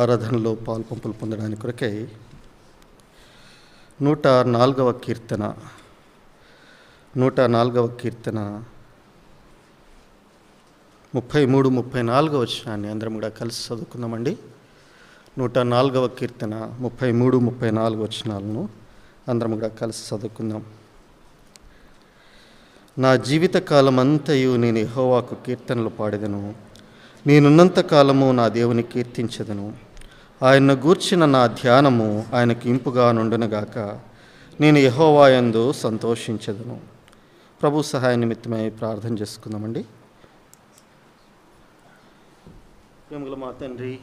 ఆరాధనలో పాల్పంపులు పొందడానికి కొరకై 104వ కీర్తన 33-34 వచనాన్ని అందరం కూడా కలిసి చదువుకుందామండి. 104వ కీర్తన 33-34 వచనాలను అందరం కూడా కలిసి చదువుకుందాం. నా జీవిత కాలమంతయు నేను యెహోవాకు కీర్తనలు పాడెదను. నేనున్నంత కాలము నా దేవుని కీర్తించెదను. ఆయన్ను గూర్చిన నా ధ్యానము ఆయనకు ఇంపుగా నుండునుగాక. నేను యెహోవా యందు సంతోషించెదను. ప్రభు సహాయ నిమిత్తమై ప్రార్థన చేసుకుందామండి. ప్రేమగల మా తండ్రి,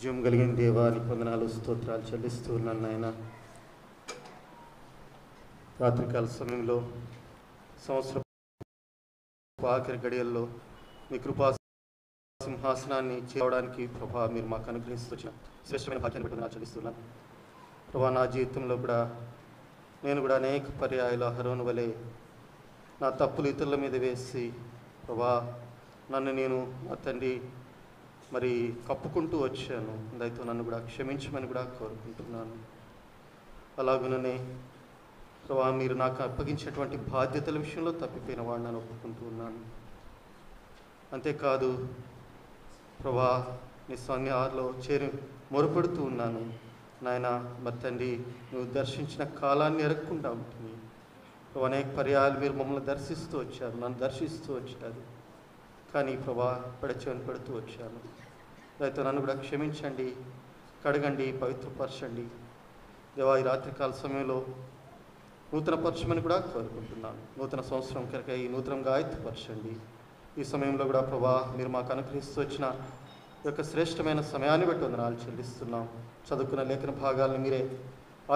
జీవం కలిగిన దేవానికి వందనాలు, స్తోత్రాలు చెల్లిస్తూ ఉన్నాను నాయన. రాత్రికాల సమయంలో సంవత్సరం ఆఖరి గడియల్లో మీ కృపా సింహాసనాన్ని చేరడానికి ప్రభా మీరు మాకు అనుగ్రహిస్తూ వచ్చిన శ్రేష్టమైన భాగ్యాన్ని బట్టి నేను చెల్లిస్తున్నాను. ప్రభా, నా జీవితంలో కూడా నేను కూడా అనేక పర్యాయాలు అహరోను వలె నా తప్పులు ఇతరుల మీద వేసి ప్రభా నన్ను నేను మా తండ్రి మరి కప్పుకుంటూ వచ్చాను. దయతో నన్ను కూడా క్షమించమని కూడా కోరుకుంటున్నాను. అలాగుననే ప్రభా మీరు నాకు అప్పగించినటువంటి బాధ్యతల విషయంలో తప్పిపోయిన వాడిని నేను ఒప్పుకుంటూ ఉన్నాను. అంతేకాదు ప్రభా నీ సన్నిధిలో మొరపెడుతూ ఉన్నాను నాయన. మరి తండ్రి నువ్వు దర్శించిన కాలాన్ని ఎరగకుండా ఉంటుంది ప్రభా. అనేక పర్యాయాలు మీరు మమ్మల్ని దర్శిస్తూ వచ్చారు, నన్ను దర్శిస్తూ వచ్చారు. కానీ ప్రభా పెడచెవిని పెడుతూ వచ్చాను. అయితే నన్ను కూడా క్షమించండి, కడగండి, పవిత్రపరచండి. దేవా ఈ రాత్రికాల సమయంలో నూతన పరచమని కూడా కోరుకుంటున్నాను. నూతన సంవత్సరం కనుక ఈ నూతనంగా ఆయుధపరచండి. ఈ సమయంలో కూడా ప్రభా మీరు మాకు అనుగ్రహిస్తూ వచ్చిన యొక్క శ్రేష్టమైన సమయాన్ని బట్టి వందనాలు చెల్లిస్తున్నాం. చదువుకున్న లేఖన భాగాలను మీరే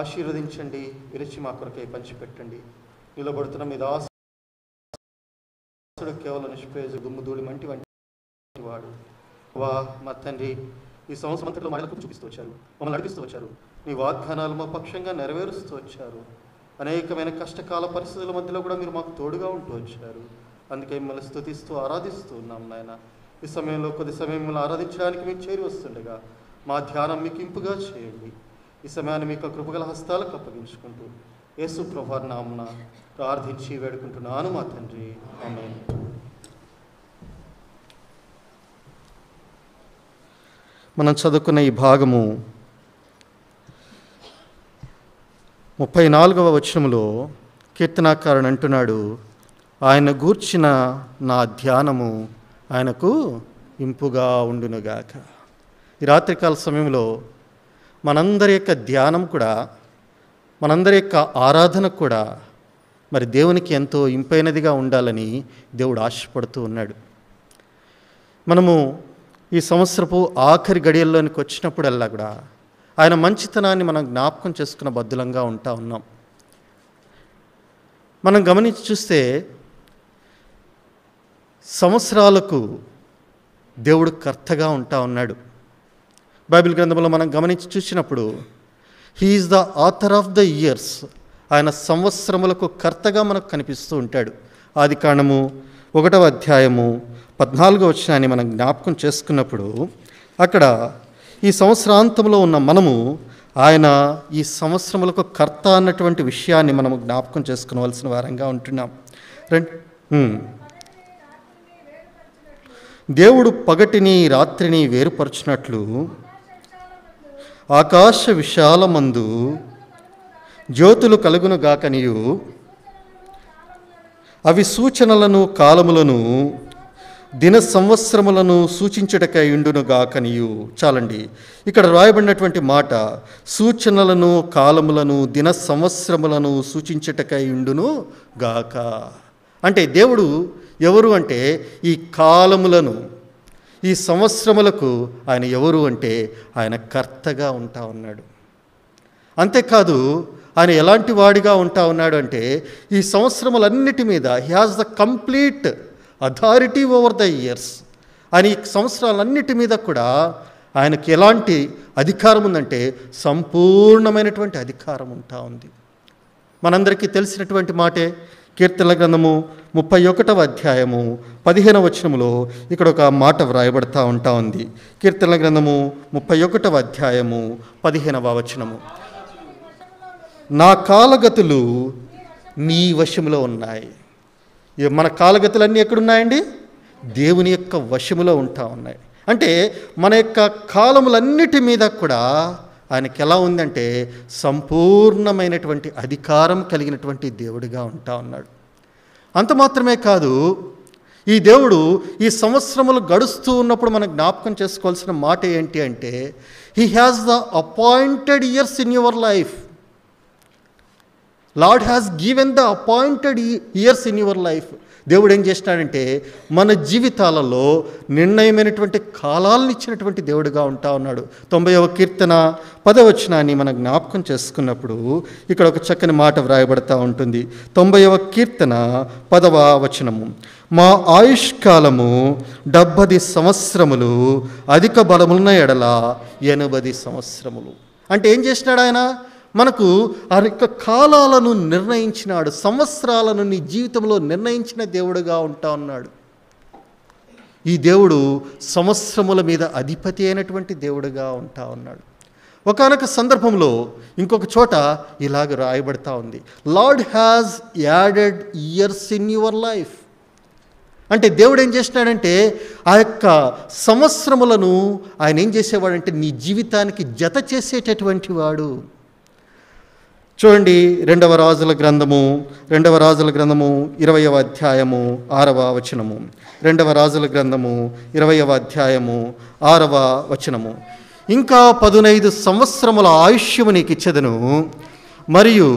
ఆశీర్వదించండి, విరిచి మా కొరకై పంచిపెట్టండి. నిలబడుతున్న మీ దాసుడు కేవలం నిష్ప్రయోజ గుమ్ముధూళి మంటి వంటి వాడు వా మా తండ్రి. ఈ సంవత్సరం అంతట్లో మహిళలకు చూపిస్తూ వచ్చారు, మమ్మల్ని నడిపిస్తూ వచ్చారు. నీ వాగ్దానాలు మా పక్షంగా నెరవేరుస్తూ వచ్చారు. అనేకమైన కష్టకాల పరిస్థితుల మధ్యలో కూడా మీరు మాకు తోడుగా ఉంటూ వచ్చారు. అందుకే మిమ్మల్ని స్తుతిస్తూ ఆరాధిస్తూ ఉన్నాం నాయన. ఈ సమయంలో కొద్ది సమయం మిమ్మల్ని ఆరాధించడానికి మీకు చేరి వస్తుండగా మా ధ్యానం మీకు ఇంపుగా చేయండి. ఈ సమయాన్ని మీకు కృపగల హస్తాలకు అప్పగించుకుంటూ యేసు ప్రభువు నామమున ప్రార్థించి వేడుకుంటున్నాను మా తండ్రి, ఆమేన్. మనం చదువుకున్న ఈ భాగము 34వ వచనములో కీర్తనాకారుడు అంటున్నాడు, ఆయన గూర్చిన నా ధ్యానము ఆయనకు ఇంపుగా ఉండునుగాక. ఈ రాత్రికాల సమయంలో మనందరి యొక్క ధ్యానం కూడా, మనందరి యొక్క ఆరాధన కూడా మరి దేవునికి ఎంతో ఇంపైనదిగా ఉండాలని దేవుడు ఆశపడుతూ ఉన్నాడు. మనము ఈ సంవత్సరపు ఆఖరి గడియల్లోనికి వచ్చినప్పుడల్లా కూడా ఆయన మంచితనాన్ని మనం జ్ఞాపకం చేసుకున్న బద్దులంగా ఉంటా ఉన్నాం. మనం గమనించి చూస్తే సంవత్సరాలకు దేవుడు కర్తగా ఉంటా ఉన్నాడు. బైబిల్ గ్రంథంలో మనం గమనించి చూసినప్పుడు he is the author of the years, ఆయన సంవత్సరములకు కర్తగా మనకు కనిపిస్తూ ఉంటాడు. ఆదికాండము 1వ అధ్యాయము 14వ వచనాన్ని మనం జ్ఞాపకం చేసుకున్నప్పుడు అక్కడ ఈ సంవత్సరాంతంలో ఉన్న మనము ఆయన ఈ సంవత్సరములకు కర్త అన్నటువంటి విషయాన్ని మనము జ్ఞాపకం చేసుకోవాల్సిన వారంగా ఉంటున్నాం. దేవుడు పగటిని రాత్రిని వేరుపరచినట్లు ఆకాశ విశాలమందు జ్యోతులు కలుగునుగాకనియు అవి సూచనలను కాలములను దిన సంవత్సరములను సూచించుటకై ఉండునుగాకనియు. చాలండి, ఇక్కడ రాయబడినటువంటి మాట సూచనలను కాలములను దిన సంవత్సరములను సూచించుటకై ఉండును గాక. అంటే దేవుడు ఎవరు అంటే ఈ కాలములను, ఈ సంవత్సరములకు ఆయన ఎవరు అంటే ఆయన కర్తగా ఉంటా ఉన్నాడు. అంతేకాదు ఆయన ఎలాంటి వాడిగా ఉంటా ఉన్నాడు అంటే ఈ సంవత్సరములన్నిటి మీద he has the complete authority over the years. ఆయన ఈ సంవత్సరాలన్నిటి మీద కూడా ఆయనకి ఎలాంటి అధికారం ఉందంటే సంపూర్ణమైనటువంటి అధికారం ఉంటా ఉంది. మనందరికీ తెలిసినటువంటి మాటే, కీర్తనల గ్రంథము 31వ అధ్యాయము 15వ వచనములో ఇక్కడ ఒక మాట వ్రాయబడతా ఉంటా ఉంది. కీర్తనల గ్రంథము 31వ అధ్యాయము 15వ వచనము. నా కాలగతులు నీ వశములో ఉన్నాయి. మన కాలగతులన్నీ ఎక్కడున్నాయండి? దేవుని యొక్క వశములో ఉంటా ఉన్నాయి. అంటే మన యొక్క కాలములన్నిటి మీద కూడా ఆయనకి ఎలా ఉందంటే సంపూర్ణమైనటువంటి అధికారం కలిగినటువంటి దేవుడిగా ఉంటా ఉన్నాడు. అంత మాత్రమే కాదు, ఈ దేవుడు ఈ సంవత్సరములు గడుస్తూ ఉన్నప్పుడు మనం జ్ఞాపకం చేసుకోవాల్సిన మాట ఏంటి అంటే, he has the appointed years in your life. Lord has given the appointed years in your life. దేవుడు ఏం చేసినాడంటే మన జీవితాలలో నిర్ణయమైనటువంటి కాలాలను ఇచ్చినటువంటి దేవుడిగా ఉంటా ఉన్నాడు. 90వ కీర్తన 10వ వచనాన్ని మనం జ్ఞాపకం చేసుకున్నప్పుడు ఇక్కడ ఒక చక్కని మాట వ్రాయబడతా ఉంటుంది. 90వ కీర్తన 10వ వచనము. మా ఆయుష్కాలము 70 సంవత్సరములు, అధిక బలమున్న ఎడల 80 సంవత్సరములు. అంటే ఏం చేసినాడు ఆయన? మనకు ఆ యొక్క కాలాలను నిర్ణయించినాడు, సంవత్సరాలను నీ జీవితంలో నిర్ణయించిన దేవుడుగా ఉంటా ఉన్నాడు. ఈ దేవుడు సంవత్సరముల మీద అధిపతి అయినటువంటి దేవుడుగా ఉంటా ఉన్నాడు. ఒకానొక సందర్భంలో ఇంకొక చోట ఇలాగ రాయబడతా ఉంది, lord has added years in your life. అంటే దేవుడు ఏం చేసినాడంటే ఆ యొక్క సంవత్సరములను ఆయన ఏం చేసేవాడంటే నీ జీవితానికి జత చేసేటటువంటి వాడు. చూడండి, 2వ రాజుల గ్రంథము 20వ అధ్యాయము 6వ వచనము. 2వ రాజుల గ్రంథము 20వ అధ్యాయము 6వ వచనము. ఇంకా 15 సంవత్సరముల ఆయుష్యము నీకు ఇచ్చెదను, మరియు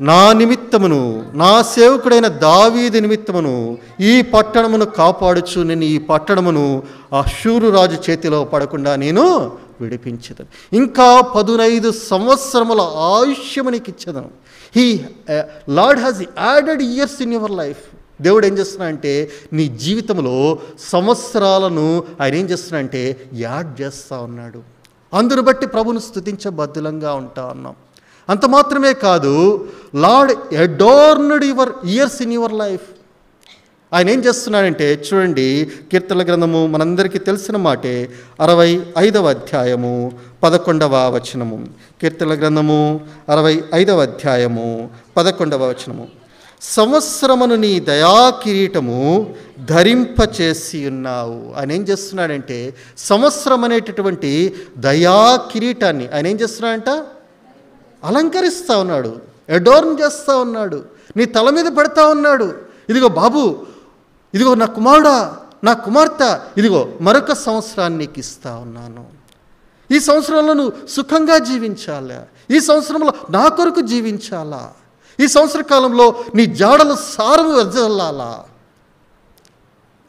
నా నిమిత్తమును, నా సేవకుడైన దావీదు నిమిత్తమును ఈ పట్టణమును కాపాడుచు నేను ఈ పట్టణమును అష్షూరు రాజు చేతిలో పడకుండా నేను విడిపించదను. ఇంకా 15 సంవత్సరముల ఆయుష్యము నీకు ఇచ్చేదను. Lord has added years in your life. దేవుడు ఏం చేస్తున్నాడంటే నీ జీవితంలో సంవత్సరాలను ఆయన ఏం చేస్తున్నాడంటే యాడ్ చేస్తూ ఉన్నాడు. అందును బట్టి ప్రభును స్తుతించబద్దులంగా ఉంటా ఉన్నాం. అంత మాత్రమే కాదు, Lord adorned your years in your life. ఆయన ఏం చేస్తున్నాడంటే చూడండి, కీర్తనల గ్రంథము మనందరికీ తెలిసిన మాటే 65వ అధ్యాయము 11వ వచనము. కీర్తనల గ్రంథము 65వ అధ్యాయము 11వ వచనము. సంవత్సరమును నీ దయా కిరీటము ధరింపచేసి ఉన్నావు. ఆయన ఏం చేస్తున్నాడంటే సంవత్సరం అనేటటువంటి దయా కిరీటాన్ని ఆయన ఏం చేస్తున్నాడంట అలంకరిస్తూ ఉన్నాడు, అడార్న్ చేస్తూ ఉన్నాడు, నీ తల మీద పెడతా ఉన్నాడు. ఇదిగో బాబు, ఇదిగో నా కుమారుడా, నా కుమార్తె, ఇదిగో మరొక సంవత్సరాన్ని నీకు ఇస్తా ఉన్నాను. ఈ సంవత్సరంలో నువ్వు సుఖంగా జీవించాలా, ఈ సంవత్సరంలో నా కొరకు జీవించాలా, ఈ సంవత్సర కాలంలో నీ జాడలు సారము వెదజల్లాలా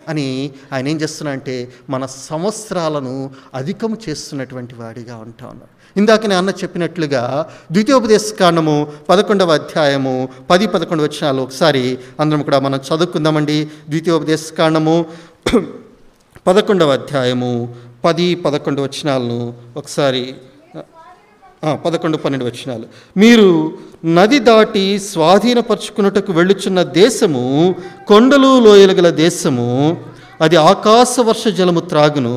అని ఆయన ఏం చేస్తున్నా అంటే మన సంవత్సరాలను అధికము చేస్తున్నటువంటి వాడిగా ఉంటా ఉన్నాడు. ఇందాక నేను అన్న చెప్పినట్లుగా ద్వితీయోపదేశకాండము 11వ అధ్యాయము 10-11 వచనాలు ఒకసారి అందరం కూడా మనం చదువుకుందామండి. ద్వితీయోపదేశకాండము 11వ అధ్యాయము 10-11 వచనాలను ఒకసారి 11-12 వచనాలు. మీరు నది దాటి స్వాధీనపరుచుకున్నటకు వెళ్ళుచున్న దేశము కొండలు లోయలు గల దేశము, అది ఆకాశ వర్ష జలము త్రాగును,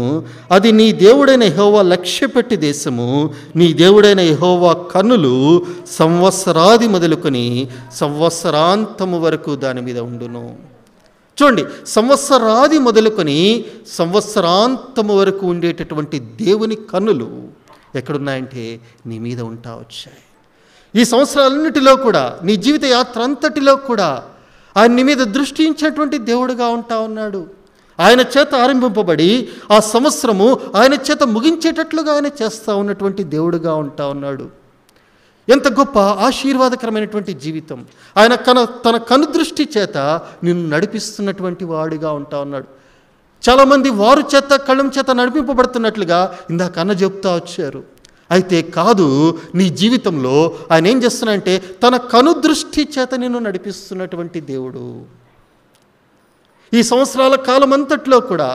అది నీ దేవుడైన యెహోవా లక్ష్యపెట్టి దేశము, నీ దేవుడైన యెహోవా కన్నులు సంవత్సరాది మొదలుకొని సంవత్సరాంతము వరకు దాని మీద ఉండును. చూడండి, సంవత్సరాది మొదలుకొని సంవత్సరాంతము వరకు ఉండేటటువంటి దేవుని కన్నులు ఎక్కడున్నాయంటే నీ మీద ఉంటా వచ్చాయి. ఈ సంవత్సరాలన్నిటిలో కూడా నీ జీవిత యాత్ర అంతటిలో కూడా ఆయన నీ మీద దృష్టి ఉంచినటువంటి దేవుడుగా ఉంటా ఉన్నాడు. ఆయన చేత ఆరంభింపబడి ఆ సంవత్సరము ఆయన చేత ముగించేటట్లుగా ఆయన చేస్తూ ఉన్నటువంటి దేవుడుగా ఉంటా ఉన్నాడు. ఎంత గొప్ప ఆశీర్వాదకరమైనటువంటి జీవితం! ఆయన తన కనుదృష్టి చేత నిన్ను నడిపిస్తున్నటువంటి వాడిగా ఉంటా ఉన్నాడు. చాలామంది వారు చేత కళ్ళం చేత నడిపింపబడుతున్నట్లుగా ఇందాక అన్న చెప్తా వచ్చారు. అయితే కాదు, నీ జీవితంలో ఆయన ఏం చేస్తున్నాడంటే తన కనుదృష్టి చేత నిన్ను నడిపిస్తున్నటువంటి దేవుడు. ఈ సంవత్సరాల కాలం అంతట్లో కూడా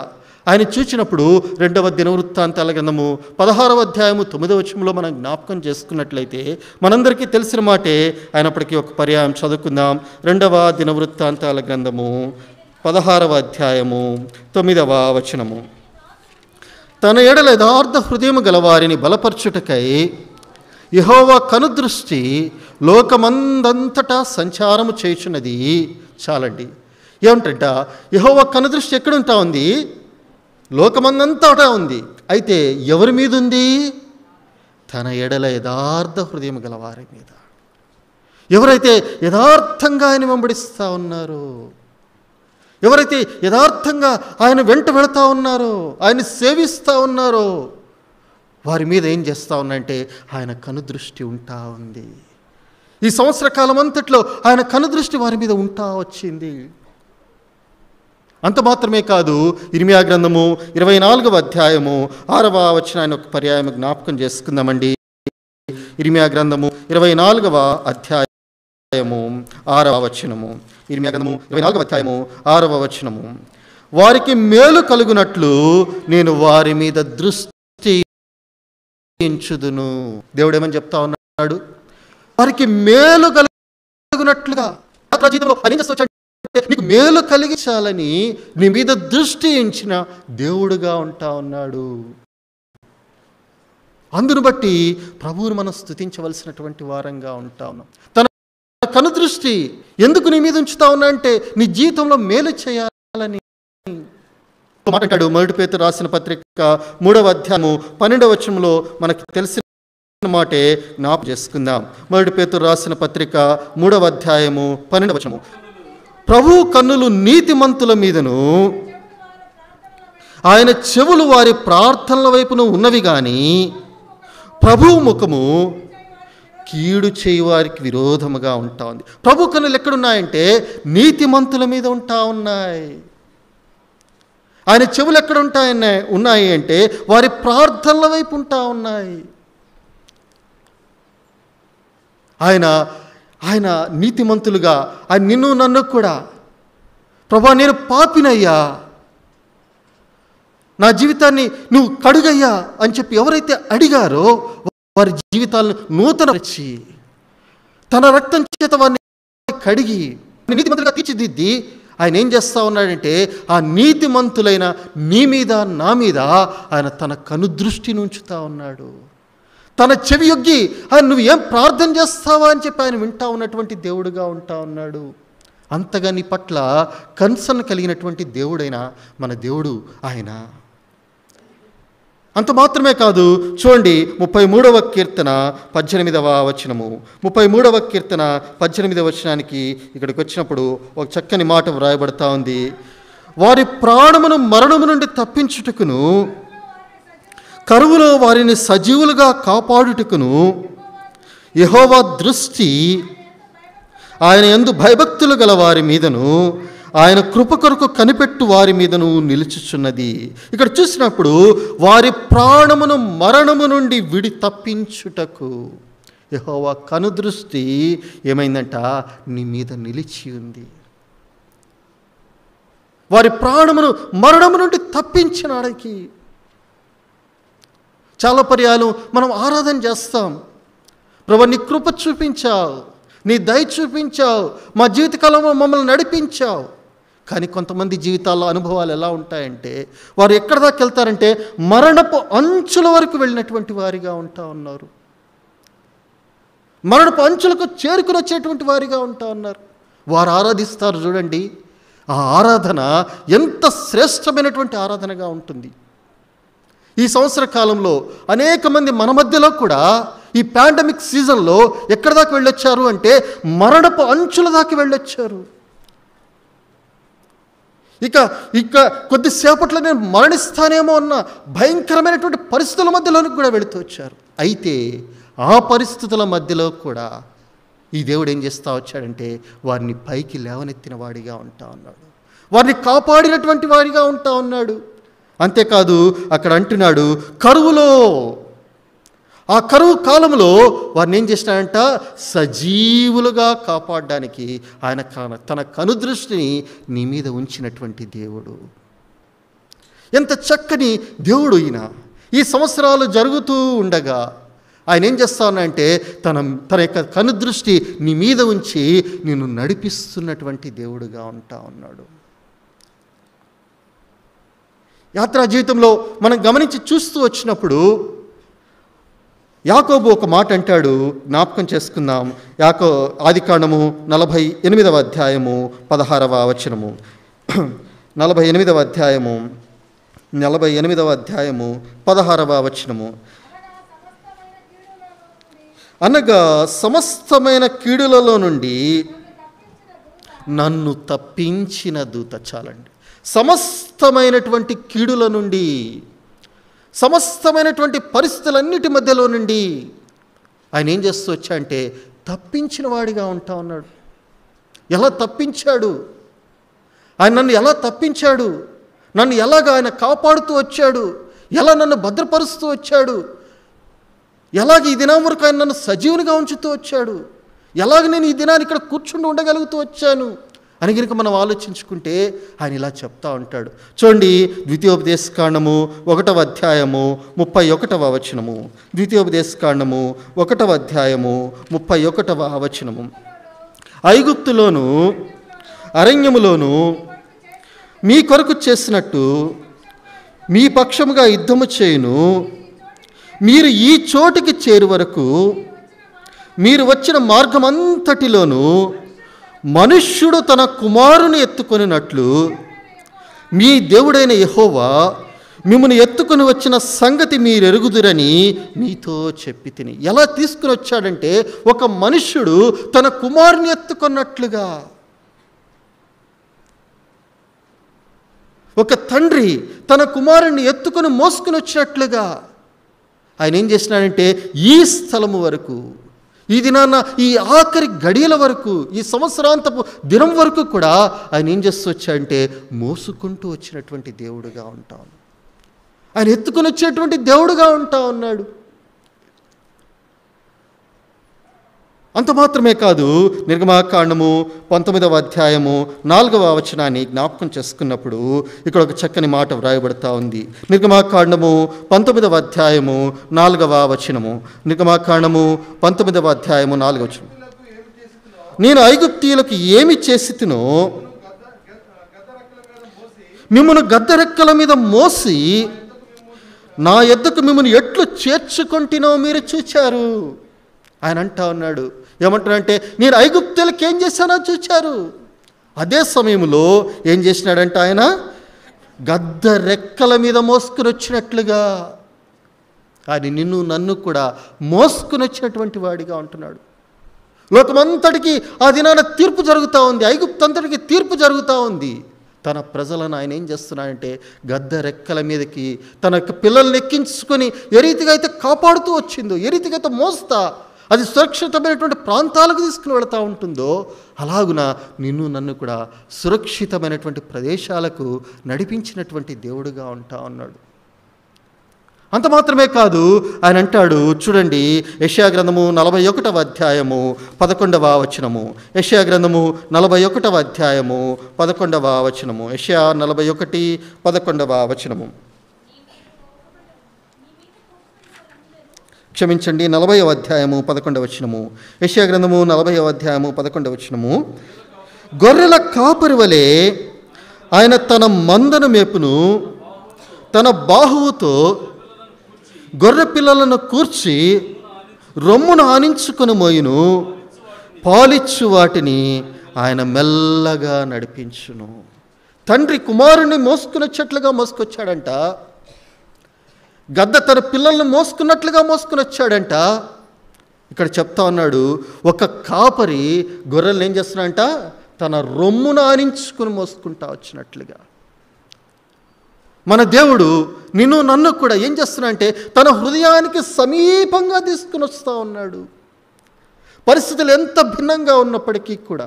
ఆయన చూచినప్పుడు 2వ దినవృత్తాంతాల గ్రంథము 16వ అధ్యాయము 9వ వచనంలో మనం జ్ఞాపకం చేసుకున్నట్లయితే మనందరికీ తెలిసిన మాటే అయినప్పటికీ ఒక పర్యాయం చదువుకుందాం. 2వ దినవృత్తాంతాల గ్రంథము 16వ అధ్యాయము 9వ వచనము. తన ఎడల యథార్థ హృదయము గలవారిని బలపరచుటకై యెహోవా కనుదృష్టి లోకమందంతటా సంచారము చేయుచున్నది. చాలండి. ఏమిటంట? యెహోవా కనుదృష్టి ఎక్కడుంటా ఉంది? లోకమందంతటా ఉంది. అయితే ఎవరి మీద ఉంది? తన ఎడల యథార్థ హృదయం గలవారి మీద. ఎవరైతే యథార్థంగా ఆయన వెంబడిస్తూ ఉన్నారో, ఎవరైతే యథార్థంగా ఆయన వెంట వెళుతూ ఉన్నారో, ఆయన సేవిస్తూ ఉన్నారో, వారి మీద ఏం చేస్తూ ఉన్నాయంటే ఆయన కనుదృష్టి ఉంటా ఉంది. ఈ సంవత్సర కాలం అంతట్లో ఆయన కనుదృష్టి వారి మీద ఉంటా వచ్చింది. అంత మాత్రమే కాదు, ఇర్మియా గ్రంథము 24వ అధ్యాయము 6వ వచనాన్ని ఒక పర్యాయం జ్ఞాపకం చేసుకుందామండి. ఇర్మియా గ్రంథము 24వ అధ్యాయము 6వ వచనము. ఇర్మియా గ్రంథము 24వ అధ్యాయము 6వ వచనము. వారికి మేలు కలుగునట్లు నేను వారి మీద దృష్టి ఉంచుదును. దేవుడు ఏమని చెప్తా ఉన్నాడు? వారికి మేలు కలుగునట్లుగా నీకు మేలు కలిగించాలని నీ మీద దృష్టి ఉంచిన దేవుడుగా ఉంటా ఉన్నాడు. అందును బట్టి ప్రభువును మనం స్తుతించవలసినటువంటి వారంగా ఉంటా ఉన్నాం. తన కనుదృష్టి ఎందుకు నీ మీద ఉంచుతా ఉన్నా అంటే నీ జీవితంలో మేలు చేయాలని మాట్లాడు. 1 పేతురు రాసిన పత్రిక 3వ అధ్యాయము 12వ వచనంలో మనకి తెలిసిన మాటే జ్ఞాపకం చేసుకుందాం. 1 పేతురు రాసిన పత్రిక 3వ అధ్యాయము 12వ వచనము. ప్రభు కన్నులు నీతిమంతుల మీదను ఆయన చెవులు వారి ప్రార్థనల వైపును ఉన్నవి కానీ ప్రభు ముఖము కీడు చేయువారికి విరోధముగా ఉంటా ఉంది. ప్రభు కన్నులు ఎక్కడున్నాయంటే నీతిమంతుల మీద ఉంటా ఉన్నాయి. ఆయన చెవులు ఎక్కడ ఉన్నాయి అంటే వారి ప్రార్థనల వైపు ఉంటా ఉన్నాయి. ఆయన నీతిమంతులుగా ఆయన నిన్ను నన్ను కూడా, ప్రభా నేను పాపినయ్యా, నా జీవితాన్ని నువ్వు కడుగయ్యా అని చెప్పి ఎవరైతే అడిగారో వారి జీవితాలను నూతనపరిచి తన రక్తం చేత వారిని కడిగి నీతిమంతులుగా తీర్చిదిద్ది ఆయన ఏం చేస్తూ ఉన్నాడంటే ఆ నీతిమంతులైన నీ మీద నా మీద ఆయన తన కనుదృష్టిని ఉంచుతా ఉన్నాడు. తన చెవి యొగ్గి ఆయన నువ్వు ఏం ప్రార్థన చేస్తావా అని చెప్పి ఆయన వింటా ఉన్నటువంటి దేవుడుగా ఉంటా ఉన్నాడు. అంతగా నీ పట్ల కన్సర్న్ కలిగినటువంటి దేవుడైన మన దేవుడు ఆయన. అంత మాత్రమే కాదు, చూడండి 33వ కీర్తన 18వ వచనము. 33వ కీర్తన 18వ వచనానికి ఇక్కడికి వచ్చినప్పుడు ఒక చక్కని మాట వ్రాయబడతా ఉంది. వారి ప్రాణమును మరణము నుండి తప్పించుటకును కరువులో వారిని సజీవులుగా కాపాడుటకును యెహోవా దృష్టి ఆయన యందు భయభక్తులు గల వారి మీదను ఆయన కృప కొరకు కనిపెట్టు వారి మీదను నిలుచుచున్నది. ఇక్కడ చూసినప్పుడు వారి ప్రాణమును మరణము నుండి విడి తప్పించుటకు యెహోవా కనుదృష్టి ఏమైందంట నీ మీద నిలిచి ఉంది. వారి ప్రాణమును మరణము నుండి తప్పించడానికి చాలా పర్యాలు మనం ఆరాధన చేస్తాం. ప్రభువా నీ కృప చూపించావు, నీ దయ చూపించావు, మా జీవితకాలంలో మమ్మల్ని నడిపించావు. కానీ కొంతమంది జీవితాల్లో అనుభవాలు ఎలా ఉంటాయంటే వారు ఎక్కడి దాకా వెళ్తారంటే మరణపు అంచుల వరకు వెళ్ళినటువంటి వారిగా ఉంటా ఉన్నారు. మరణపు అంచులకు చేరుకుని వచ్చేటువంటి వారిగా ఉంటా ఉన్నారు. వారు ఆరాధిస్తారు చూడండి, ఆ ఆరాధన ఎంత శ్రేష్టమైనటువంటి ఆరాధనగా ఉంటుంది. ఈ సంవత్సర కాలంలో అనేక మంది మన మధ్యలో కూడా ఈ పాండమిక్ సీజన్లో ఎక్కడి దాకా వెళ్ళొచ్చారు అంటే మరణపు అంచుల దాకా వెళ్ళొచ్చారు. ఇక కొద్దిసేపట్లో నేను మరణిస్తానేమో అన్న భయంకరమైనటువంటి పరిస్థితుల మధ్యలోనికి కూడా వెళుతూ వచ్చారు. అయితే ఆ పరిస్థితుల మధ్యలో కూడా ఈ దేవుడు ఏం చేస్తూ వచ్చాడంటే వారిని పైకి లేవనెత్తిన వాడిగా ఉంటా ఉన్నాడు, వారిని కాపాడినటువంటి వాడిగా ఉంటా ఉన్నాడు. అంతేకాదు అక్కడ అంటున్నాడు కరువులో, ఆ కరువు కాలంలో వారిని ఏం చేసినాడంట సజీవులుగా కాపాడడానికి ఆయన తన కనుదృష్టిని నీ మీద ఉంచినటువంటి దేవుడు. ఎంత చక్కని దేవుడు ఈయన. ఈ సంవత్సరాలు జరుగుతూ ఉండగా ఆయన ఏం చేస్తానంటే తన యొక్క కనుదృష్టి నీ మీద ఉంచి నిన్ను నడిపిస్తున్నటువంటి దేవుడుగా ఉంటా ఉన్నాడు. యాత్రా జీవితంలో మనం గమనించి చూస్తూ వచ్చినప్పుడు యాకోబు ఒక మాట అంటాడు, జ్ఞాపకం చేసుకుందాం. ఆదికాండము 48వ అధ్యాయము 16వ వచనము. 48వ అధ్యాయము 16వ వచనము. అనగా సమస్తమైన కీడులలో నుండి నన్ను తప్పించిన దూత. చాలండి. సమస్తమైనటువంటి కీడుల నుండి, సమస్తమైనటువంటి పరిస్థితులన్నిటి మధ్యలో నుండి ఆయన ఏం చేస్తూ వచ్చా అంటే తప్పించిన వాడిగా ఉంటా ఉన్నాడు. ఎలా తప్పించాడు? ఆయన నన్ను ఎలా తప్పించాడు? నన్ను ఎలాగ ఆయన కాపాడుతూ వచ్చాడు? ఎలా నన్ను భద్రపరుస్తూ వచ్చాడు? ఎలాగ ఈ దినం వరకు ఆయన నన్ను సజీవునిగా ఉంచుతూ వచ్చాడు? ఎలాగ నేను ఈ దినాన్ని ఇక్కడ కూర్చుండి ఉండగలుగుతూ వచ్చాను అని కనుక మనం ఆలోచించుకుంటే ఆయన ఇలా చెప్తా ఉంటాడు. చూడండి, ద్వితీయోపదేశకాండము 1వ అధ్యాయము 31వ వచనము. ద్వితీయోపదేశకాండము 1వ అధ్యాయము 31వ వచనము. ఐగుప్తులోను అరణ్యములోను మీ కొరకు చేసినట్టు మీ పక్షముగా యుద్ధము చేయును. మీరు ఈ చోటికి చేరు వరకు మీరు వచ్చిన మార్గమంతటిలోనూ మనుష్యుడు తన కుమారుని ఎత్తుకొనినట్లు మీ దేవుడైన యెహోవా మిమ్మల్ని ఎత్తుకొని వచ్చిన సంగతి మీరు ఎరుగుదురని మీతో చెప్పి తిని. ఎలా తీసుకుని వచ్చాడంటే ఒక మనుష్యుడు తన కుమారుని ఎత్తుకున్నట్లుగా, ఒక తండ్రి తన కుమారుని ఎత్తుకొని మోసుకుని వచ్చినట్లుగా ఆయన ఏం చేసినాడంటే ఈ స్థలము వరకు, ఈ దినాన్న ఈ ఆఖరి గడియల వరకు, ఈ సంవత్సరాంతపు దినం వరకు కూడా ఆయన ఏం చేస్తూ వచ్చాడంటే మోసుకుంటూ వచ్చినటువంటి దేవుడుగా ఉంటా ఉన్నాడు. ఆయన ఎత్తుకొని వచ్చేటువంటి దేవుడుగా ఉంటా ఉన్నాడు. అంత మాత్రమే కాదు, నిర్గమాకాండము 19వ అధ్యాయము 4వ వచనాన్ని జ్ఞాపకం చేసుకున్నప్పుడు ఇక్కడ ఒక చక్కని మాట వ్రాయబడతా ఉంది. నిర్గమాకాండము 19వ అధ్యాయము 4వ వచనము. నిర్గమాకాండము 19వ అధ్యాయము 4వ వచనం. నేను ఐగుప్తీయులకు ఏమి చేసితినో మిమ్మల్ని గద్దరెక్కల మీద మోసి నా యొద్దకు మిమ్మల్ని ఎట్లు చేర్చుకుంటునో మీరు చూచారు. ఆయన అంటా ఉన్నాడు, ఏమంటాడంటే నేను ఐగుప్తులకు ఏం చేశానో చూచారు. అదే సమయంలో ఏం చేసినాడంటే ఆయన గద్ద రెక్కల మీద మోసుకుని వచ్చినట్లుగా ఆయన నిన్ను నన్ను కూడా మోసుకుని వచ్చినటువంటి వాడిగా ఉంటున్నాడు. లోకమంతటికి ఆ దినాన తీర్పు జరుగుతూ ఉంది, ఐగుప్తు అంతటికి తీర్పు జరుగుతూ ఉంది. తన ప్రజలను ఆయన ఏం చేస్తున్నాడంటే గద్ద రెక్కల మీదకి తన పిల్లల్ని ఎక్కించుకొని ఏ రీతిగా అయితే కాపాడుతూ వచ్చిందో, ఏ రీతిగా అయితే మోస్తా అది సురక్షితమైనటువంటి ప్రాంతాలకు తీసుకుని వెళుతూ ఉంటుందో, అలాగున నిన్ను నన్ను కూడా సురక్షితమైనటువంటి ప్రదేశాలకు నడిపించినటువంటి దేవుడుగా ఉంటా ఉన్నాడు. అంత మాత్రమే కాదు, ఆయన అంటాడు, చూడండి, యెషయా గ్రంథము 41వ అధ్యాయము 11వ వచనము. యెషయా గ్రంథము 41వ అధ్యాయము 11వ వచనము. యెషయా 41, 11వ వచనము. క్షమించండి, 40వ అధ్యాయము 11వ వచనము. యెషయా గ్రంథము 40వ అధ్యాయము 11వ వచనము. గొర్రెల కాపరి వలె ఆయన తన మందను మేపును, తన బాహువుతో గొర్రె పిల్లలను కూర్చి రొమ్మును ఆనించుకొని మోయును, పాలిచ్చు వాటిని ఆయన మెల్లగా నడిపించును. తండ్రి కుమారుణ్ణి మోసుకుని వచ్చేట్లుగా మోసుకొచ్చాడంట. గద్ద తన పిల్లల్ని మోసుకున్నట్లుగా మోసుకుని వచ్చాడంట. ఇక్కడ చెప్తా ఉన్నాడు, ఒక కాపరి గొర్రెలను ఏం చేస్తున్నాడంట, తన రొమ్మును ఆనించుకుని మోసుకుంటా వచ్చినట్లుగా. మన దేవుడు నిన్ను నన్ను కూడా ఏం చేస్తున్నాడంటే తన హృదయానికి సమీపంగా తీసుకుని వస్తూ ఉన్నాడు. పరిస్థితులు ఎంత భిన్నంగా ఉన్నప్పటికీ కూడా,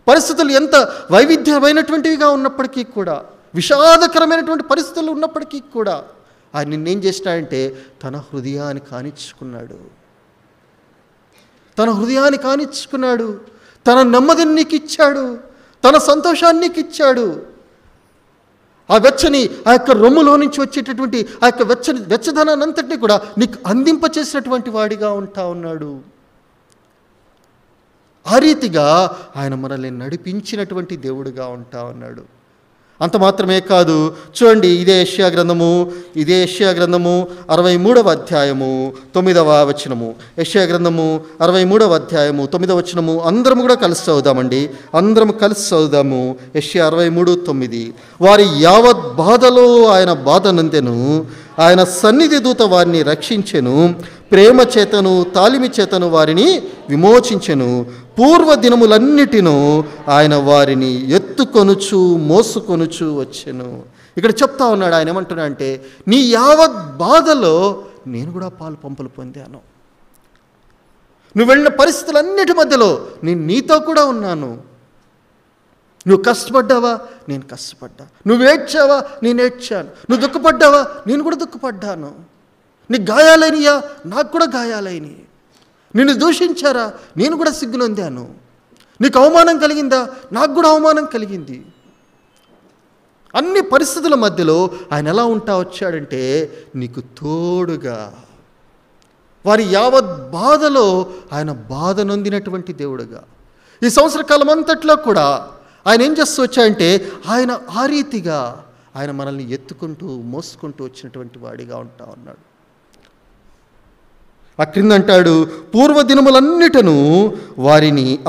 పరిస్థితులు ఎంత వైవిధ్యమైనటువంటివిగా ఉన్నప్పటికీ కూడా, విషాదకరమైనటువంటి పరిస్థితులు ఉన్నప్పటికీ కూడా ఆయన నిన్నేం చేసినాడంటే తన హృదయాన్ని కానిచ్చుకున్నాడు. తన హృదయాన్ని కానిచ్చుకున్నాడు. తన నెమ్మదిని నీకు ఇచ్చాడు, తన సంతోషాన్ని నీకు ఇచ్చాడు. ఆ వెచ్చని ఆ యొక్క రొమ్ములో నుంచి వచ్చేటటువంటి ఆ యొక్క వెచ్చదనాన్ని అంతటినీ కూడా నీకు అందింపచేసినటువంటి వాడిగా ఉంటా ఉన్నాడు. ఆ రీతిగా ఆయన మనల్ని నడిపించినటువంటి దేవుడుగా ఉంటా ఉన్నాడు. అంత మాత్రమే కాదు, చూడండి, ఇదే యెషయా గ్రంథము 63వ అధ్యాయము 9వ వచనము. యెషయా గ్రంథము 63వ అధ్యాయము 9వ వచనము అందరం కూడా కలిసి చదువుదామండి. అందరం కలిసి చదువుదాము. యెషయా 63:9. వారి యావత్ బాధలో ఆయన బాధ నందెను, ఆయన సన్నిధి దూత వారిని రక్షించెను, ప్రేమ చేతను తాలిమి చేతను వారిని విమోచించెను, పూర్వ దినములన్నిటినూ ఆయన వారిని ఎత్తుకొనుచు మోసుకొనుచు వచ్చెను. ఇక్కడ చెప్తా ఉన్నాడు, ఆయన ఏమంటున్నా అంటే, నీ యావత్ బాధలో నేను కూడా పాలు పంపులు పొందాను. నువ్వు వెళ్ళిన పరిస్థితులన్నిటి మధ్యలో నేను నీతో కూడా ఉన్నాను. నువ్వు కష్టపడ్డావా, నేను కష్టపడ్డా. నువ్వు ఏడ్చావా, నేను ఏడ్చాను. నువ్వు దుఃఖపడ్డావా, నేను కూడా దుఃఖపడ్డాను. నీకు గాయాలైనయా, నాకు కూడా గాయాలైనవి. నిన్ను దూషించారా, నేను కూడా సిగ్గునొందాను. నీకు అవమానం కలిగిందా, నాకు కూడా అవమానం కలిగింది. అన్ని పరిస్థితుల మధ్యలో ఆయన ఎలా ఉంటా వచ్చాడంటే, నీకు తోడుగా. వారి యావత్ బాధలో ఆయన బాధ నొందినటువంటి దేవుడుగా. ఈ సంవత్సర కాలం అంతట్లో కూడా ఆయన ఏం చేస్తూ వచ్చాడంటే, ఆయన ఆ రీతిగా ఆయన మనల్ని ఎత్తుకుంటూ మోసుకుంటూ వచ్చినటువంటి వాడిగా ఉంటా ఉన్నాడు. ఆ క్రింద అంటాడు, పూర్వదినములన్నిటను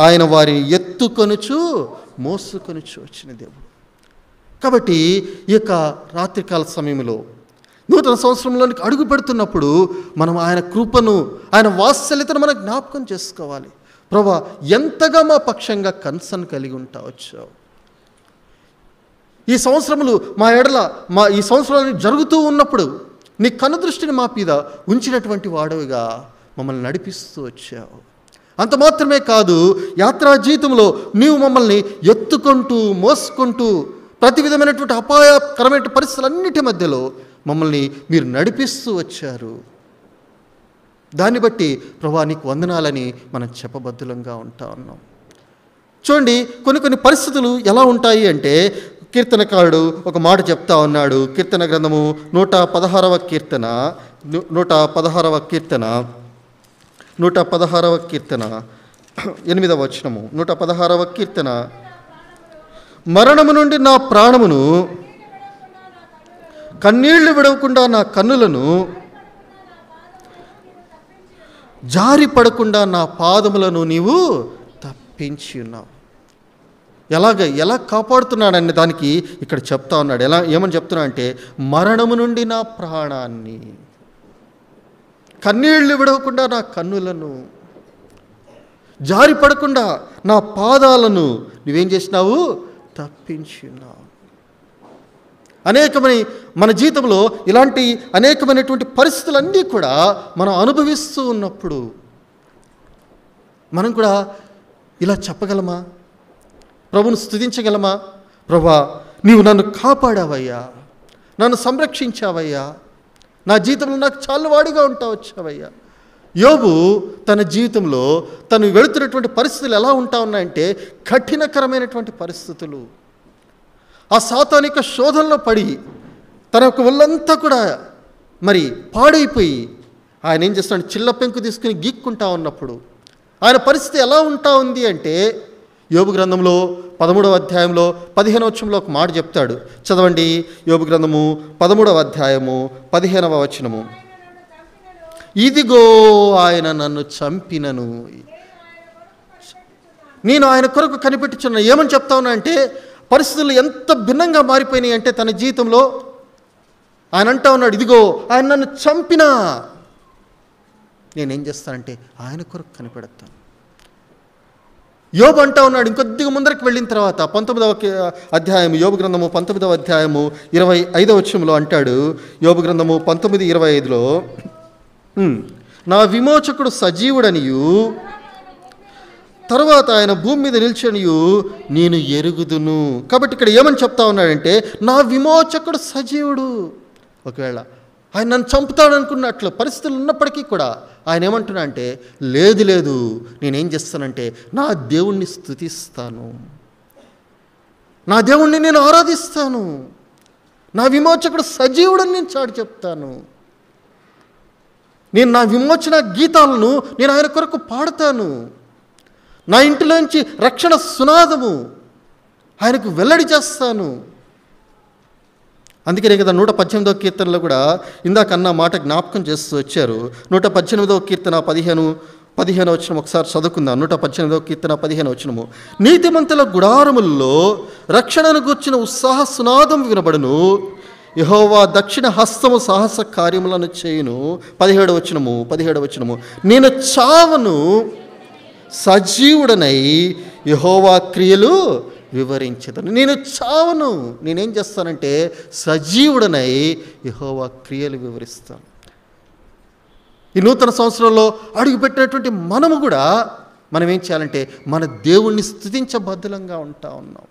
ఆయన వారిని ఎత్తుకొనుచు మోసుకొనుచు వచ్చిన దేవుడు. కాబట్టి ఈ యొక్క రాత్రికాల సమయంలో నూతన సంవత్సరంలోనికి అడుగు పెడుతున్నప్పుడు మనం ఆయన కృపను, ఆయన వాత్సల్యతను మనం జ్ఞాపకం చేసుకోవాలి. ప్రభువా, ఎంతగా మా పక్షంగా కన్సర్న్ కలిగి ఉంటావచ్చావు. ఈ సంవత్సరములు మా ఎడల ఈ సంవత్సరాలు జరుగుతూ ఉన్నప్పుడు నీ కనుదృష్టిని మా మీద ఉంచినటువంటి వాడవిగా మమ్మల్ని నడిపిస్తూ వచ్చావు. అంత మాత్రమే కాదు, యాత్రా జీవితంలో నీవు మమ్మల్ని ఎత్తుకుంటూ మోసుకుంటూ ప్రతి విధమైనటువంటి అపాయకరమైన పరిస్థితులన్నిటి మధ్యలో మమ్మల్ని మీరు నడిపిస్తూ వచ్చారు. దాన్ని బట్టి ప్రభువా నీకు వందనాలని మనం చెప్పబద్దులంగా ఉంటా ఉన్నాం. చూడండి, కొన్ని పరిస్థితులు ఎలా ఉంటాయి అంటే, కీర్తనకారుడు ఒక మాట చెప్తా ఉన్నాడు. కీర్తన గ్రంథము 116వ కీర్తన 8వ వచనము. 116వ కీర్తన, మరణము నుండి నా ప్రాణమును, కన్నీళ్లు విడవకుండా నా కన్నులను, జారి పడకుండా నా పాదములను నీవు తప్పించి ఉన్నావు. ఎలా కాపాడుతున్నాడని దానికి ఇక్కడ చెప్తా ఉన్నాడు. ఏమని చెప్తున్నా అంటే, మరణము నుండి నా ప్రాణాన్ని, కన్నీళ్లు విడవకుండా నా కన్నులను, జారి పడకుండా నా పాదాలను నువ్వేం చేసినావు, తప్పించి ఉన్నావు. మన జీవితంలో ఇలాంటి అనేకమైనటువంటి పరిస్థితులన్నీ కూడా మనం అనుభవిస్తూ ఉన్నప్పుడు మనం కూడా ఇలా చెప్పగలమా? ప్రభువును స్తుతించగలమా? ప్రభువా, నీవు నన్ను కాపాడావయ్యా, నన్ను సంరక్షించావయ్యా, నా జీవితంలో నాకు చాలువాడిగా ఉంటావు వచ్చావయ్యా. యోబు తన జీవితంలో తను వెళుతున్నటువంటి పరిస్థితులు ఎలా ఉంటా ఉన్నాయంటే, కఠినకరమైనటువంటి పరిస్థితులు. ఆ సాతానిక శోధనలో పడి తన యొక్క ఒళ్ళంతా కూడా మరి పాడైపోయి ఆయన ఏం చేస్తున్నాడు, చిల్ల పెంకు తీసుకుని గీక్కుంటా ఉన్నప్పుడు ఆయన పరిస్థితి ఎలా ఉంటా ఉంది అంటే, యోబు గ్రంథంలో 13వ అధ్యాయంలో 15వ వచనంలో ఒక మాట చెప్తాడు. చదవండి, యోబు గ్రంథము 13వ అధ్యాయము 15వ వచనము. ఇదిగో ఆయన నన్ను చంపినను, నేను ఆయన కొరకు కనిపెట్టుచున్నాను. ఏమని చెప్తా ఉన్నా అంటే, పరిస్థితులు ఎంత భిన్నంగా మారిపోయినాయి అంటే తన జీవితంలో ఆయన అంటా ఉన్నాడు, ఇదిగో ఆయన నన్ను చంపినా నేనేం చేస్తానంటే ఆయన కొరకు కనిపెడతాను. యోబు అంటా ఉన్నాడు, ఇంకొద్దిగా ముందరికి వెళ్ళిన తర్వాత 19వ అధ్యాయం యోబు గ్రంథము 19వ అధ్యాయము 25వ వచనంలో అంటాడు. యోబు గ్రంథము 19:25లో, నా విమోచకుడు సజీవుడనియు తర్వాత ఆయన భూమి మీద నిల్చనియు నేను ఎరుగుదును. కాబట్టి ఇక్కడ ఏమని చెప్తా ఉన్నాడంటే, నా విమోచకుడు సజీవుడు. ఒకవేళ ఆయన నన్ను చంపుతాడు అనుకున్నట్లు పరిస్థితులు ఉన్నప్పటికీ కూడా ఆయన ఏమంటున్నా అంటే, లేదు నేనేం చేస్తానంటే నా దేవుణ్ణి స్తుతిస్తాను, నా దేవుణ్ణి నేను ఆరాధిస్తాను. నా విమోచకుడు సజీవుడని నేను చాటి చెప్తాను. నేను నా విమోచన గీతాలను నేను ఆయన కొరకు పాడతాను. నా ఇంటిలోంచి రక్షణ సునాదము ఆయనకు వెల్లడి చేస్తాను. అందుకనే కదా 118వ కీర్తనలో కూడా ఇందాకన్న మాట జ్ఞాపకం చేస్తూ వచ్చారు. 118వ కీర్తన 15వ వచనం ఒకసారి చదువుకుందాం. 118వ కీర్తన 15వ వచనము. నీతిమంతుల గుడారముల్లో రక్షణను గూర్చిన ఉత్సాహ సునాదం వినబడును. యెహోవా దక్షిణ హస్తము సాహస కార్యములను చేయును. 17వ వచనము. నేను చావను, సజీవుడనై యెహోవా క్రియలు వివరించదను. నేను చావను, నేనేం చేస్తానంటే సజీవుడనై యెహోవా క్రియలు వివరిస్తాను. ఈ నూతన సంవత్సరంలో అడుగుపెట్టినటువంటి మనము కూడా మనం ఏం చేయాలంటే మన దేవుణ్ణి స్తుతించబద్ధంగా ఉంటా ఉన్నాం.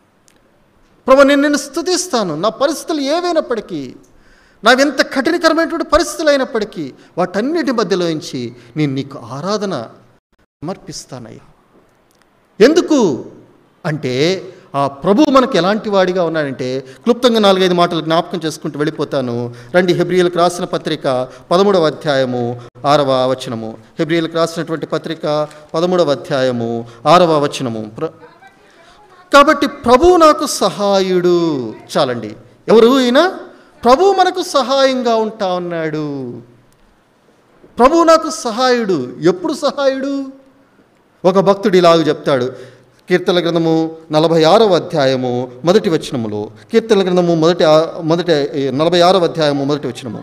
ప్రభు, నేను నిన్ను స్తుతిస్తాను. నా పరిస్థితులు ఏవైనప్పటికీ, నావెంత కఠినకరమైనటువంటి పరిస్థితులు అయినప్పటికీ వాటన్నిటి మధ్యలో నుంచి నేను నీకు ఆరాధన సమర్పిస్తానయ్యా. ఎందుకు అంటే ఆ ప్రభువు మనకు ఎలాంటి వాడిగా ఉన్నాడంటే, క్లుప్తంగా 4-5 మాటలు జ్ఞాపకం చేసుకుంటూ వెళ్ళిపోతాను. రండి, హెబ్రీయులకు రాసిన పత్రిక 13వ అధ్యాయము 6వ వచనము. హెబ్రీయులకు రాసినటువంటి పత్రిక 13వ అధ్యాయము 6వ వచనము. కాబట్టి ప్రభువు నాకు సహాయుడు. చాలండి, ఎవరు ఈయన? ప్రభువు మనకు సహాయంగా ఉంటా ఉన్నాడు. ప్రభువు నాకు సహాయుడు. ఎప్పుడు సహాయుడు? ఒక భక్తుడు ఇలాగ చెప్తాడు. కీర్తన గ్రంథము 46వ అధ్యాయము 1వ వచనములో, కీర్తన గ్రంథము 46వ అధ్యాయము 1వ వచనము.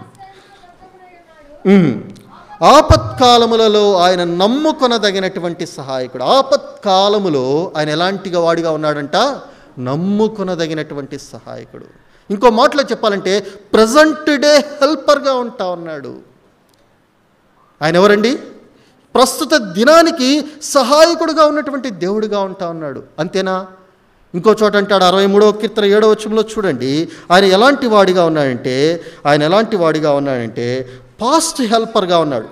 ఆపత్కాలములలో ఆయన నమ్ముకొనదగినటువంటి సహాయకుడు. ఆపత్కాలములో ఆయన ఎలాంటి వాడిగా ఉన్నాడంట? నమ్ముకొనదగినటువంటి సహాయకుడు. ఇంకో మాటలో చెప్పాలంటే ప్రజెంట్ డే హెల్పర్గా ఉంటా ఉన్నాడు. ఆయన ఎవరండి? ప్రస్తుత దినానికి సహాయకుడుగా ఉన్నటువంటి దేవుడుగా ఉంటా ఉన్నాడు. అంతేనా? ఇంకో చోట అంటాడు 63వ కీర్తన 7వ వచనంలో చూడండి, ఆయన ఎలాంటి వాడిగా ఉన్నాడంటే పాస్ట్ హెల్పర్గా ఉన్నాడు.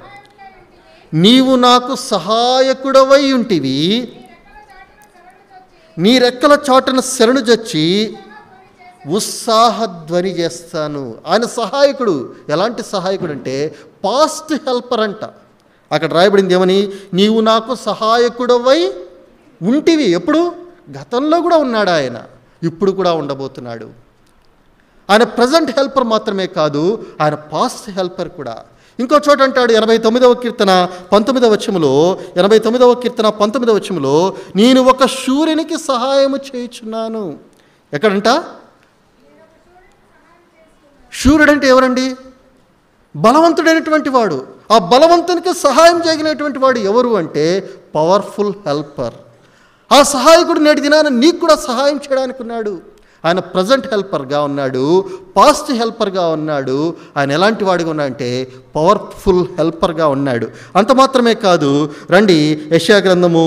నీవు నాకు సహాయకుడవై ఉంటివి, నీ రెక్కల చాటున శరణు జొచ్చి ఉత్సాహధ్వని చేస్తాను. ఆయన సహాయకుడు. ఎలాంటి సహాయకుడు అంటే పాస్ట్ హెల్పర్ అంట. అక్కడ రాయబడింది ఏమని? నీవు నాకు సహాయకుడవై ఉంటివి. ఎప్పుడు? గతంలో కూడా ఉన్నాడు ఆయన, ఇప్పుడు కూడా ఉండబోతున్నాడు. ఆయన ప్రజెంట్ హెల్పర్ మాత్రమే కాదు, ఆయన పాస్ట్ హెల్పర్ కూడా. ఇంకో చోట అంటాడు 89వ కీర్తన 19వ వచనములో, నేను ఒక శూరునికి సహాయము చేయుచున్నాను. ఎక్కడంట? శూరుడంటే ఎవరండి? బలవంతుడైనటువంటి వాడు. ఆ బలవంతునికి సహాయం చేయగలిగినటువంటి వాడు ఎవరు అంటే పవర్ఫుల్ హెల్పర్. ఆ సహాయకుడు నేటి దినాన నీకు కూడా సహాయం చేయడానికి ఉన్నాడు. ఆయన ప్రజెంట్ హెల్పర్గా ఉన్నాడు, పాస్ట్ హెల్పర్గా ఉన్నాడు. ఆయన ఎలాంటి వాడిగా ఉన్నాడంటే పవర్ఫుల్ హెల్పర్గా ఉన్నాడు. అంత మాత్రమే కాదు, రండి యెషయా గ్రంథము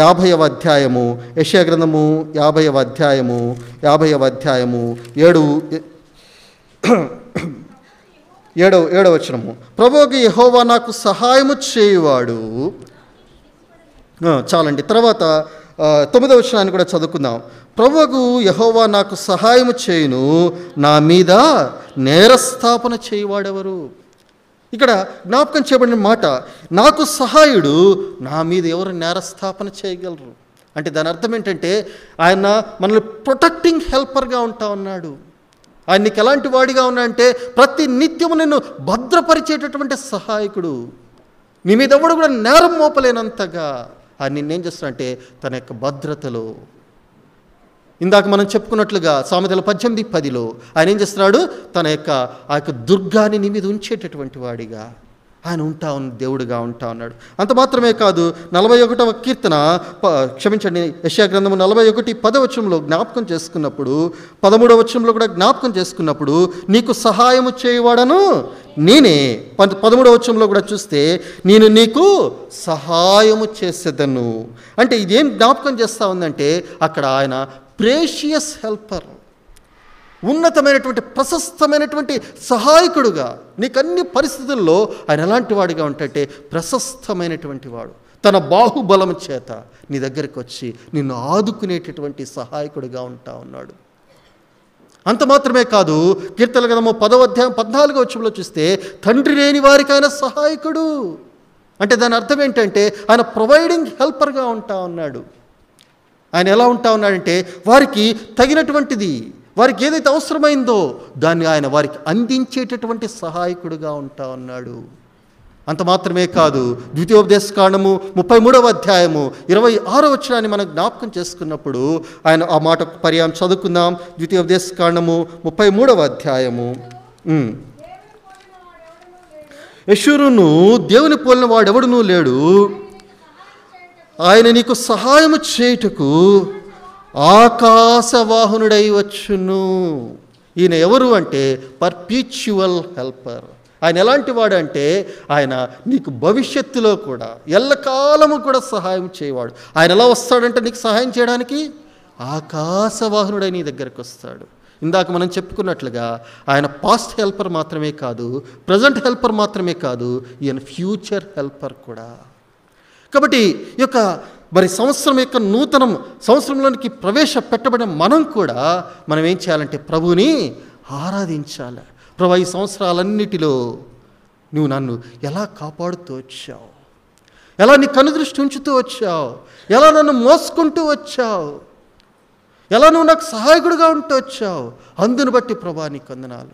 50వ అధ్యాయము 50వ అధ్యాయము 7వ వచనము. ప్రభువుకి యెహోవా నాకు సహాయము చేయువాడు. చాలండి. తర్వాత 9వ వచనాన్ని కూడా చదువుకుందాం. ప్రభువుకు యెహోవా నాకు సహాయము చేయును, నా మీద నేరస్థాపన చేయువాడెవరు? ఇక్కడ జ్ఞాపకం చేయబడిన మాట, నాకు సహాయుడు, నా మీద ఎవరు నేరస్థాపన చేయగలరు అంటే దాని అర్థం ఏంటంటే ఆయన మనల్ని ప్రొటెక్టింగ్ హెల్పర్గా ఉంటా ఉన్నాడు. ఆయన నీకు ఎలాంటి వాడిగా ఉన్నాడంటే ప్రతి నిత్యము నిన్ను భద్రపరిచేటటువంటి సహాయకుడు. నీ మీద ఎవడు కూడా నేరం మోపలేనంతగా ఆయన నిన్నేం చేస్తాడంటే తన యొక్క భద్రతలో, ఇందాక మనం చెప్పుకున్నట్లుగా సామెతల 18:10లో ఆయన ఏం చేస్తున్నాడు? తన యొక్క ఆ యొక్క దుర్గాన్ని నీ మీద ఉంచేటటువంటి వాడిగా ఆయన దేవుడుగా ఉంటా ఉన్నాడు. అంత మాత్రమే కాదు, 41వ కీర్తన యెషయా గ్రంథము 41:10 వచనంలో జ్ఞాపకం చేసుకున్నప్పుడు, 13వ వచనంలో కూడా జ్ఞాపకం చేసుకున్నప్పుడు, నీకు సహాయము చేయవాడను నేనే. 13వ వచనంలో కూడా చూస్తే నేను నీకు సహాయము చేసేదను అంటే ఇదేం జ్ఞాపకం చేస్తూ ఉందంటే అక్కడ ఆయన ప్రేషియస్ హెల్పర్, ఉన్నతమైనటువంటి ప్రశస్తమైనటువంటి సహాయకుడుగా నీకు అన్ని పరిస్థితుల్లో ఆయన ఎలాంటి వాడిగా ఉంటే ప్రశస్తమైనటువంటి వాడు. తన బాహుబలం చేత నీ దగ్గరికి వచ్చి నిన్ను ఆదుకునేటటువంటి సహాయకుడిగా ఉంటా ఉన్నాడు. అంత మాత్రమే కాదు, కీర్తనల గ్రంథము 10వ అధ్యాయం 14వ వచనంలో చూస్తే తండ్రి లేని వారికి ఆయన సహాయకుడు. అంటే దాని అర్థం ఏంటంటే ఆయన ప్రొవైడింగ్ హెల్పర్గా ఉంటా ఉన్నాడు. ఆయన ఎలా ఉంటా ఉన్నాడంటే వారికి తగినటువంటిది, వారికి ఏదైతే అవసరమైందో దాన్ని ఆయన వారికి అందించేటటువంటి సహాయకుడుగా ఉంటా ఉన్నాడు. అంత మాత్రమే కాదు, ద్వితీయోపదేశకాండము 33వ అధ్యాయము 26వ వచనాన్ని మనం జ్ఞాపకం చేసుకున్నప్పుడు ఆయన ఆ మాట పర్యాయం చదువుకుందాం. ద్వితీయోపదేశకాండము 33వ అధ్యాయము. యెషూరును దేవుని పోలిన వాడెవడునూ లేడు, ఆయన నీకు సహాయము చేయుటకు ఆకాశవాహనుడై వచ్చును. ఈయన ఎవరు అంటే పర్పీచువల్ హెల్పర్. ఆయన ఎలాంటి వాడు అంటే ఆయన నీకు భవిష్యత్తులో కూడా ఎల్లకాలము కూడా సహాయం చేయవాడు. ఆయన ఎలా వస్తాడంటే నీకు సహాయం చేయడానికి ఆకాశవాహనుడై నీ దగ్గరకు వస్తాడు. ఇందాక మనం చెప్పుకున్నట్లుగా ఆయన పాస్ట్ హెల్పర్ మాత్రమే కాదు, ప్రజెంట్ హెల్పర్ మాత్రమే కాదు, ఈయన ఫ్యూచర్ హెల్పర్ కూడా. కాబట్టి ఈ యొక్క మరి సంవత్సరం యొక్క నూతనం సంవత్సరంలోనికి ప్రవేశపెట్టబడిన మనం కూడా మనం ఏం చేయాలంటే ప్రభువుని ఆరాధించాలి. ప్రభు, ఈ సంవత్సరాలన్నిటిలో నువ్వు నన్ను ఎలా కాపాడుతూ వచ్చావు, ఎలా నీ కనుదృష్టి ఉంచుతూ వచ్చావు, ఎలా నన్ను మోసుకుంటూ వచ్చావు, ఎలా నువ్వు నాకు సహాయకుడిగా ఉంటూ వచ్చావు, అందును బట్టి ప్రభా నీకు వందనాలు.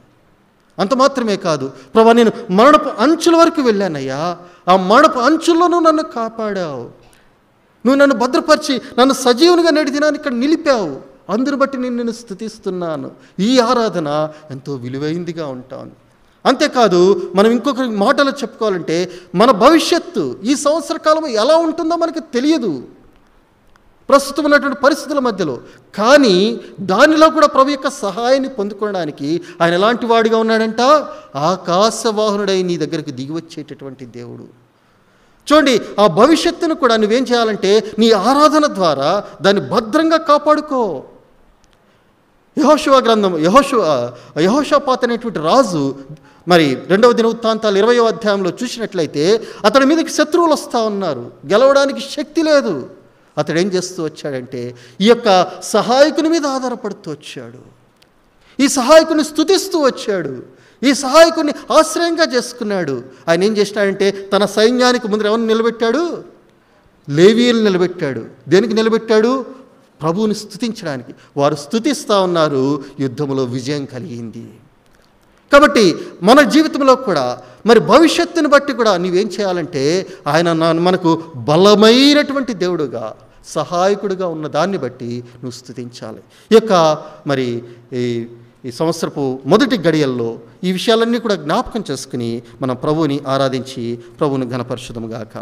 అంత మాత్రమే కాదు, ప్రభా నేను మరణపు అంచుల వరకు వెళ్ళానయ్యా, ఆ మరణపు అంచుల్లో నువ్వు నన్ను కాపాడావు, నువ్వు నన్ను భద్రపరిచి నన్ను సజీవునిగా నేటి దినాన్ని ఇక్కడ నిలిపావు, అందును బట్టి నేను స్తుతిస్తున్నాను. ఈ ఆరాధన ఎంతో విలువైందిగా ఉంటాను. అంతేకాదు, మనం ఇంకొక మాటలో చెప్పుకోవాలంటే మన భవిష్యత్తు ఈ సంవత్సర కాలం ఎలా ఉంటుందో మనకు తెలియదు ప్రస్తుతం ఉన్నటువంటి పరిస్థితుల మధ్యలో. కానీ దానిలో కూడా ప్రభు యొక్క సహాయాన్ని పొందుకోవడానికి ఆయన ఎలాంటి వాడిగా ఉన్నాడంట, ఆకాశవాహనుడై నీ దగ్గరికి దిగి వచ్చేటటువంటి దేవుడు. చూడండి, ఆ భవిష్యత్తును కూడా నువ్వేం చేయాలంటే నీ ఆరాధన ద్వారా దాన్ని భద్రంగా కాపాడుకో. యెహోషువ గ్రంథం యెహోషాపాతు అనేటువంటి రాజు మరి 2వ దినవృత్తాంతాలు 20వ అధ్యాయంలో చూసినట్లయితే అతడి మీదకి శత్రువులు వస్తూ ఉన్నారు, గెలవడానికి శక్తి లేదు. అతడు ఏం చేస్తూ వచ్చాడంటే ఈ యొక్క సహాయకుని మీద ఆధారపడుతూ వచ్చాడు, ఈ సహాయకుని స్తుతిస్తూ వచ్చాడు, ఈ సహాయకుని ఆశ్రయంగా చేసుకున్నాడు. ఆయన ఏం చేసినాడంటే తన సైన్యానికి ముందు ఎవరిని నిలబెట్టాడు, లేవీయులు నిలబెట్టాడు. దేనికి నిలబెట్టాడు? ప్రభువుని స్తుతించడానికి. వారు స్తుతిస్తూ ఉన్నారు, యుద్ధంలో విజయం కలిగింది. కాబట్టి మన జీవితంలో కూడా మరి భవిష్యత్తుని బట్టి కూడా నువ్వేం చేయాలంటే ఆయన మనకు బలమైనటువంటి దేవుడుగా సహాయకుడిగా ఉన్న దాన్ని బట్టి నువ్వు స్తుతించాలి. ఈ యొక్క మరి ఈ సంవత్సరపు మొదటి గడియల్లో ఈ విషయాలన్నీ కూడా జ్ఞాపకం చేసుకుని మనం ప్రభువుని ఆరాధించి ప్రభువుని ఘనపరచుదాము గాక.